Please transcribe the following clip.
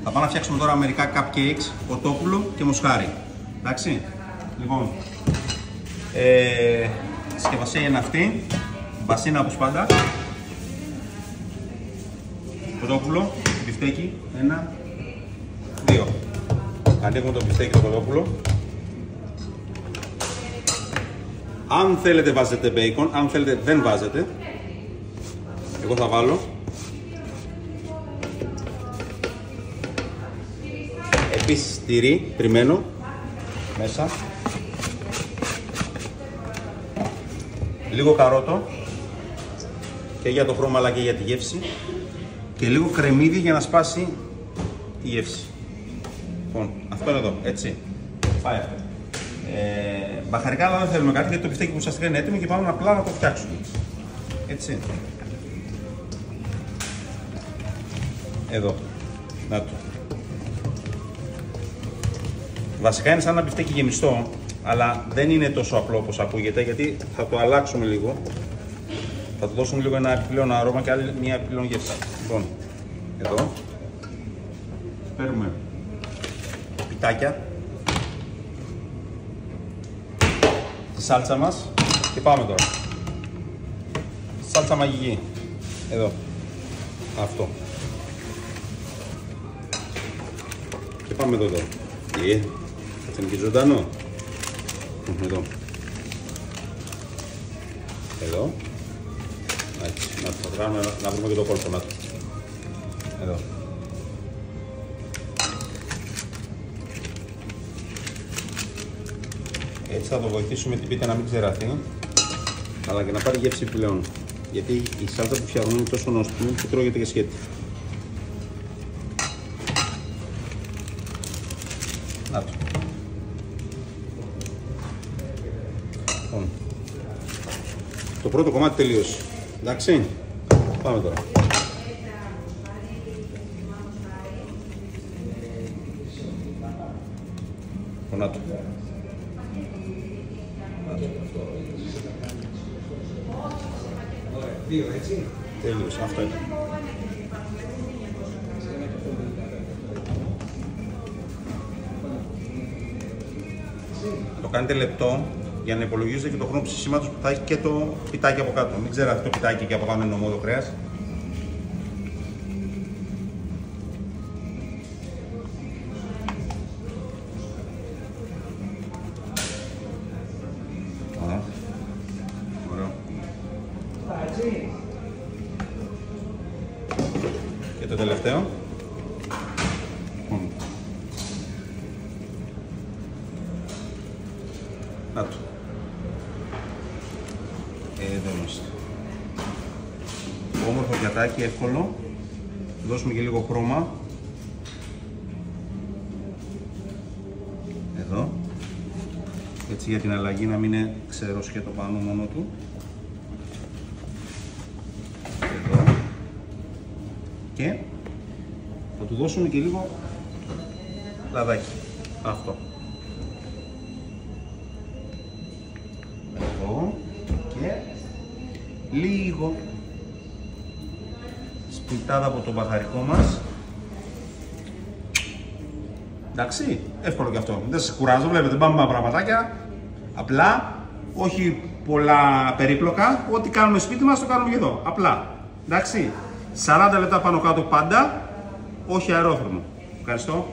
Θα πάμε να φτιάξουμε τώρα μερικά cupcakes, κοτόπουλο και μοσχάρι. Εντάξει. Λοιπόν, η συσκευασία είναι αυτή. Μπασίνα όπως πάντα. Κοτόπουλο, μπιφτέκι, 1, 2. Ανοίγουμε το μπιφτέκι και το κοτόπουλο. Αν θέλετε βάζετε bacon, αν θέλετε δεν βάζετε. Εγώ θα βάλω. Επίσης τυρί, τριμμένο, μέσα. Λίγο καρότο, και για το χρώμα αλλά και για τη γεύση. Και λίγο κρεμμύδι για να σπάσει τη γεύση. Λοιπόν, αυτό είναι εδώ, έτσι. Πάει αυτό. Μπαχαρικά αλλά δεν θέλουμε κάτι γιατί το μπιφτέκι που ουσιαστικά είναι έτοιμο και πάμε απλά να το φτιάξουμε. Έτσι. Εδώ. Να το. Βασικά είναι σαν ένα μπιφτέκι γεμιστό, αλλά δεν είναι τόσο απλό όπως ακούγεται γιατί θα το αλλάξουμε λίγο. Θα του δώσουμε λίγο ένα επιπλέον αρώμα και άλλη μια επιπλέον γεύση. Λοιπόν, εδώ. Παίρνουμε πιτάκια. Τη σάλτσα μας και πάμε τώρα. Σάλτσα μαγική. Εδώ. Αυτό. Και πάμε εδώ τώρα. Θα είναι και ζωντανό. Εδώ. Εδώ. Έτσι. Να το κάνουμε να βρούμε και το κόλπο. Να το. Εδώ. Έτσι θα το βοηθήσουμε την πίτα να μην ξεραθεί, αλλά και να πάρει γεύση πλέον. Γιατί η σάλτσα που φτιάχνουμε είναι τόσο νόστιμη που τρώγεται και σκέτη. Να το. Λοιπόν, το πρώτο κομμάτι τελείωσε. Εντάξει, πάμε τώρα. Να το. Έτσι. Τέλειωσε, αυτό είναι. Το κάνετε λεπτό για να υπολογίζετε και το χρόνο ψησίματος που θα έχει και το πιτάκι από κάτω. Μην ξέρετε το πιτάκι και από πάνω είναι νομό το κρέας. Και το τελευταίο. Να το. Εδώ είμαστε. Όμορφο πιατάκι, εύκολο. Δώσουμε και λίγο χρώμα. Εδώ. Έτσι για την αλλαγή να μην είναι ξερός και το πάνω μόνο του. Εδώ. Και θα του δώσουμε και λίγο λαδάκι. Αυτό. Εδώ. Και λίγο σπιτάδα από το μπαχαρικό μας. Εντάξει, εύκολο και αυτό. Δεν σας κουράζω, βλέπετε, πάμε με πραγματάκια. Απλά, όχι πολλά περίπλοκα. Ό,τι κάνουμε σπίτι μας το κάνουμε και εδώ. Απλά. Εντάξει, 40 λεπτά πάνω κάτω πάντα, όχι αερόθερμο. Ευχαριστώ.